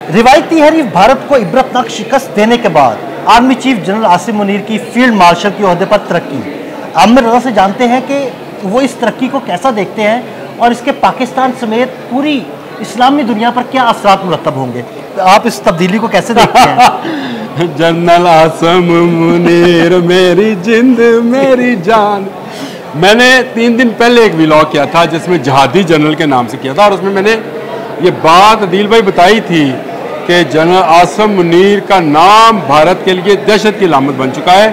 रिवायती हरीफ भारत को इबरतनाक शिकस्त देने के बाद army chief general Asim Munir की फील्ड मार्शल के ओहदे पर तरक्की। आमिर रजा से जानते हैं कि वो इस तरक्की को कैसा देखते हैं और इसके पाकिस्तान समेत पूरी इस्लामी दुनिया पर क्या असरात मुरतब होंगे। आप इस तब्दीली को कैसे देखते हैं? जनरल आसिम मुनीर मेरी जिंद मेरी जान। मैंने 3 दिन पहले एक व्लॉग किया था जिसमें जहादी जनरल के नाम से किया था और उसमें मैंने ये बात अदील भाई बताई थी कि जनरल आसिम मुनीर का नाम भारत के लिए दहशत की अलामत बन चुका है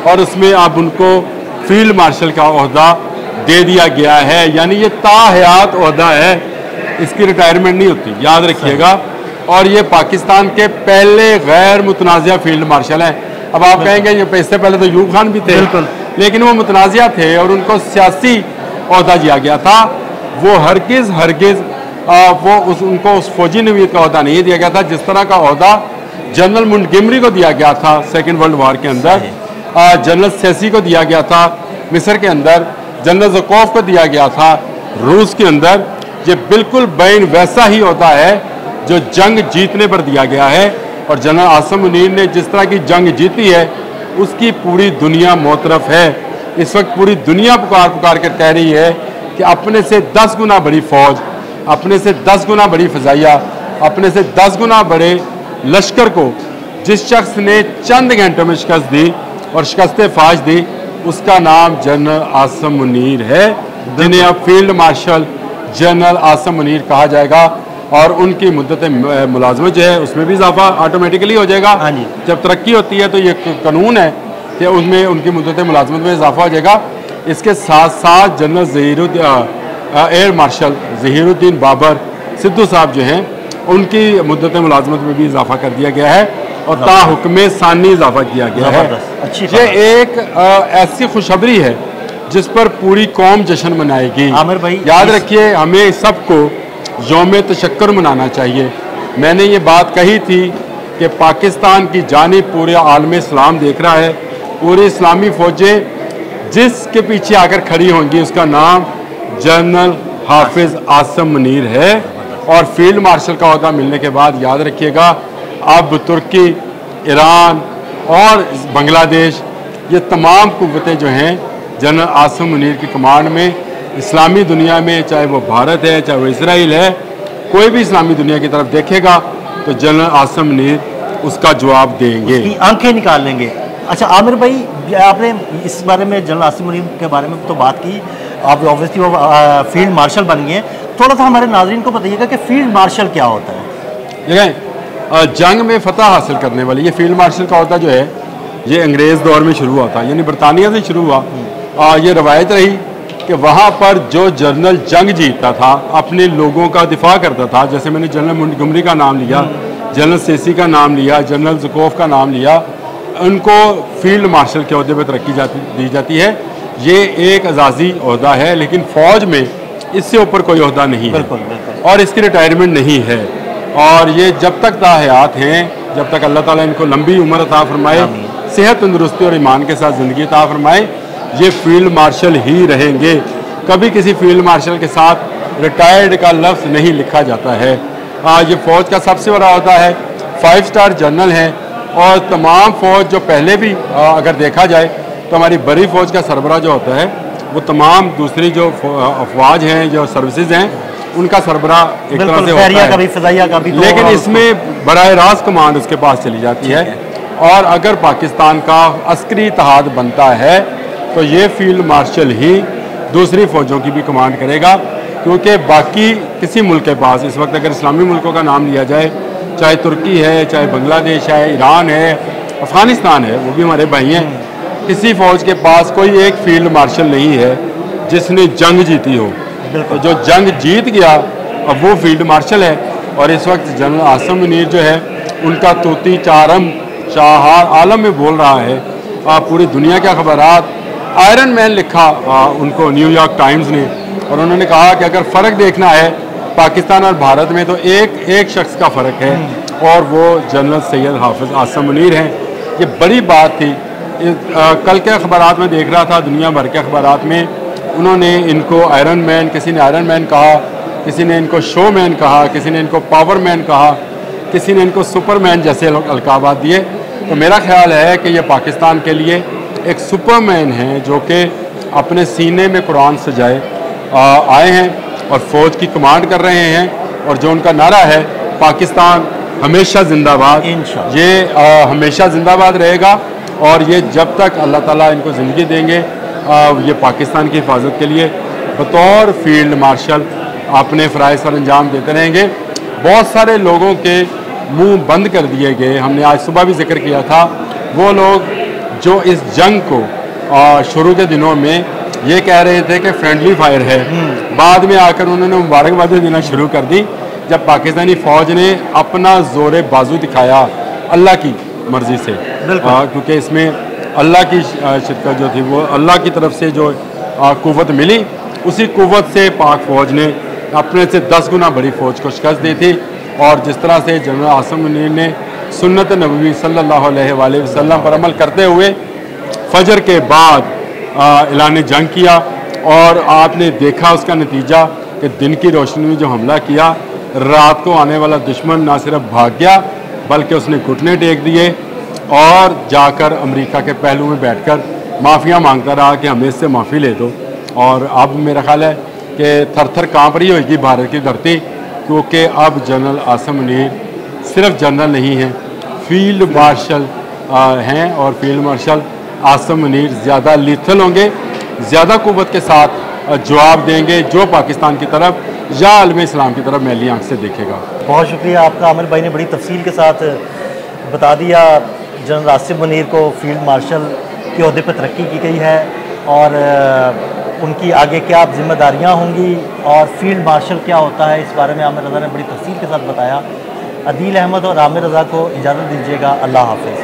और उसमें अब उनको फील्ड मार्शल का ओहदा दे दिया गया है, यानी ये ताहयात ओहदा है, इसकी रिटायरमेंट नहीं होती, याद रखिएगा। और ये पाकिस्तान के पहले गैर मुतनाज़िया फील्ड मार्शल हैं। अब आप कहेंगे ये इससे पहले तो यूब खान भी थे, लेकिन वो मुतनाज़िया थे और उनको सियासी ओहदा दिया गया था। वो हरगिज़ उनको उस फौजी नवीद का ओहदा नहीं दिया गया था जिस तरह का ओहदा जनरल मुंटगेमरी को दिया गया था सेकेंड वर्ल्ड वॉर के अंदर, जनरल सेसी को दिया गया था मिस्र के अंदर, जनरल ज़कोफ को दिया गया था रूस के अंदर। ये बिल्कुल बैन वैसा ही होता है जो जंग जीतने पर दिया गया है और जनरल आसिम मुनीर ने जिस तरह की जंग जीती है उसकी पूरी दुनिया मोतरफ है। इस वक्त पूरी दुनिया पुकार पुकार कर कह रही है कि अपने से 10 गुना बड़ी फौज, अपने से 10 गुना बड़ी फ़ज़ाइया, अपने से 10 गुना बड़े लश्कर को जिस शख्स ने चंद घंटों में शिकस्त दी और शिकस्त फाश दी, उसका नाम जनरल आसिम मुनीर है, जिन्हें अब field marshal general Asim Munir कहा जाएगा। और उनकी मुद्दत मुलाजमत जो है उसमें भी इजाफा ऑटोमेटिकली हो जाएगा। जब तरक्की होती है तो ये कानून है कि उसमें उनकी मुद्दत मुलाजमत में इजाफा हो जाएगा। इसके साथ साथ general air marshal Zaheeruddin Babar Sidhu साहब जो हैं उनकी मुद्दत मुलाजमत में भी इजाफा कर दिया गया है और ताहुक्म सानी इजाफा किया गया है। ये एक ऐसी खुशखबरी है जिस पर पूरी कौम जश्न मनाएगी। आमिर भाई याद रखिए, हमें सबको यौम तशक्कुर मनाना चाहिए। मैंने ये बात कही थी कि पाकिस्तान की जानिब पूरे आलम इस्लाम देख रहा है, पूरी इस्लामी फ़ौजें जिसके पीछे आकर खड़ी होंगी उसका नाम जनरल हाफिज़ आसिम मुनीर है। और फील्ड मार्शल का ओहदा मिलने के बाद याद रखिएगा अब तुर्की, ईरान और बांग्लादेश, ये तमाम कुव्वतें जो हैं जनरल आसिम मुनीर की कमांड में इस्लामी दुनिया में, चाहे वो भारत है चाहे वो इसराइल है, कोई भी इस्लामी दुनिया की तरफ देखेगा तो जनरल आसिम मुनीर उसका जवाब देंगे, आंखें निकाल लेंगे। अच्छा आमिर भाई, आपने इस बारे में जनरल आसिम मुनीर के बारे में तो बात की, आप ऑब्वियसली वो फील्ड मार्शल बन गए। थोड़ा सा हमारे नाज़रीन को बताइएगा कि फील्ड मार्शल क्या होता है। देखें, जंग में फतह हासिल करने वाली ये फील्ड मार्शल का होता जो है ये अंग्रेज़ दौर में शुरू हुआ था, यानी बरतानिया से शुरू हुआ। ये रवायत रही कि वहाँ पर जो जनरल जंग जीतता था अपने लोगों का दिफा करता था, जैसे मैंने जनरल मुंटगेमरी का नाम लिया, जनरल सेसी का नाम लिया, जनरल ज़कोफ का नाम लिया, उनको फील्ड मार्शल के ओहदे पर तरक्की दी जाती है। ये एक एजाज़ी ओहदा है, लेकिन फ़ौज में इससे ऊपर कोई ओहदा नहीं है और इसकी रिटायरमेंट नहीं है। और ये जब तक ताहयात हैं, जब तक अल्लाह ताला इनको लंबी उम्र अता फरमाए, सेहत तंदुरुस्ती और ईमान के साथ ज़िंदगी अता फरमाए, ये फील्ड मार्शल ही रहेंगे। कभी किसी फील्ड मार्शल के साथ रिटायर्ड का लफ्ज़ नहीं लिखा जाता है। ये फ़ौज का सबसे बड़ा ओहदा है, 5 स्टार जनरल हैं और तमाम फ़ौज जो पहले भी अगर देखा जाए तो हमारी बड़ी फ़ौज का सरबरा जो होता है वो तमाम दूसरी जो अफवाज हैं, जो सर्विसेज हैं, उनका सरबरा एक तरह से होता है, लेकिन इसमें बराह रास्त कमांड उसके पास चली जाती है। और अगर पाकिस्तान का अस्करी इत्तेहाद बनता है तो ये फील्ड मार्शल ही दूसरी फ़ौजों की भी कमांड करेगा, क्योंकि बाकी किसी मुल्क के पास इस वक्त अगर इस्लामी मुल्कों का नाम लिया जाए, चाहे तुर्की है, चाहे बांग्लादेश है, ईरान है, अफ़गानिस्तान है, वो भी हमारे भाई हैं, किसी फ़ौज के पास कोई एक फील्ड मार्शल नहीं है जिसने जंग जीती हो। तो जो जंग जीत गया अब वो फील्ड मार्शल है। और इस वक्त जनरल आसिम मुनीर जो है उनका तूती चारम शाहार आलम में बोल रहा है। पूरी दुनिया के अखबारात, आयरन मैन लिखा उनको न्यूयॉर्क टाइम्स ने, और उन्होंने कहा कि अगर फ़र्क देखना है पाकिस्तान और भारत में तो एक शख्स का फ़र्क है और वो जनरल सैयद हाफिज़ आसिम मुनीर हैं। ये बड़ी बात थी। कल के अखबारात में देख रहा था, दुनिया भर के अखबारात में उन्होंने इनको आयरन मैन, किसी ने आयरन मैन कहा, किसी ने इनको शो मैन कहा, किसी ने इनको पावर मैन कहा। किसी ने इनको सुपरमैन जैसे अलकाबात दिए। तो मेरा ख्याल है कि ये पाकिस्तान के लिए एक सुपरमैन हैं जो कि अपने सीने में कुरान सजाए आए हैं और फ़ौज की कमांड कर रहे हैं। और जो उनका नारा है पाकिस्तान हमेशा जिंदाबाद, ये हमेशा जिंदाबाद रहेगा। और ये जब तक अल्लाह ताला इनको ज़िंदगी देंगे ये पाकिस्तान की हिफाजत के लिए बतौर फील्ड मार्शल अपने फ़राइज़ सर अंजाम देते रहेंगे। बहुत सारे लोगों के मुंह बंद कर दिए गए, हमने आज सुबह भी जिक्र किया था, वो लोग जो इस जंग को शुरू के दिनों में ये कह रहे थे कि फ्रेंडली फायर है, बाद में आकर उन्होंने मुबारकबादें देना शुरू कर दी जब पाकिस्तानी फ़ौज ने अपना ज़ोर बाजू दिखाया अल्लाह की मर्ज़ी से। क्योंकि इसमें अल्लाह की शिरकत जो थी वो अल्लाह की तरफ से जो कुव्वत मिली, उसी कुव्वत से पाक फ़ौज ने अपने से 10 गुना बड़ी फ़ौज को शिकस्त दी थी। और जिस तरह से जनरल आसिम मुनीर ने सुन्नत नबवी सल्लल्लाहु अलैहि वसल्लम पर अमल करते हुए फजर के बाद ऐलान जंग किया और आपने देखा उसका नतीजा कि दिन की रोशनी में जो हमला किया, रात को आने वाला दुश्मन ना सिर्फ भाग गया बल्कि उसने घुटने टेक दिए और जाकर अमेरिका के पहलू में बैठकर माफ़िया मांगता रहा कि हमें इससे माफ़ी ले दो। और अब मेरा ख्याल है कि थर थर काँप रही होगी भारत की धरती, क्योंकि अब जनरल आसिम मुनीर सिर्फ जनरल नहीं हैं, फील्ड मार्शल हैं। और फील्ड मार्शल आसिम मुनीर ज़्यादा लीथल होंगे, ज़्यादा क़ुव्वत के साथ जवाब देंगे जो पाकिस्तान की तरफ या आलम इस्लाम की तरफ मैली आँख से देखेगा। बहुत शुक्रिया आपका आमिर भाई ने बड़ी तफसील के साथ बता दिया। जनरल आसिम मुनीर को फील्ड मार्शल के ओहदे पर तरक्की की गई है और उनकी आगे क्या जिम्मेदारियां होंगी और फील्ड मार्शल क्या होता है, इस बारे में आमिर रज़ा ने बड़ी तफसील के साथ बताया। अदील अहमद और आमिर रज़ा को इजाज़त दीजिएगा। अल्लाह हाफ़िज़।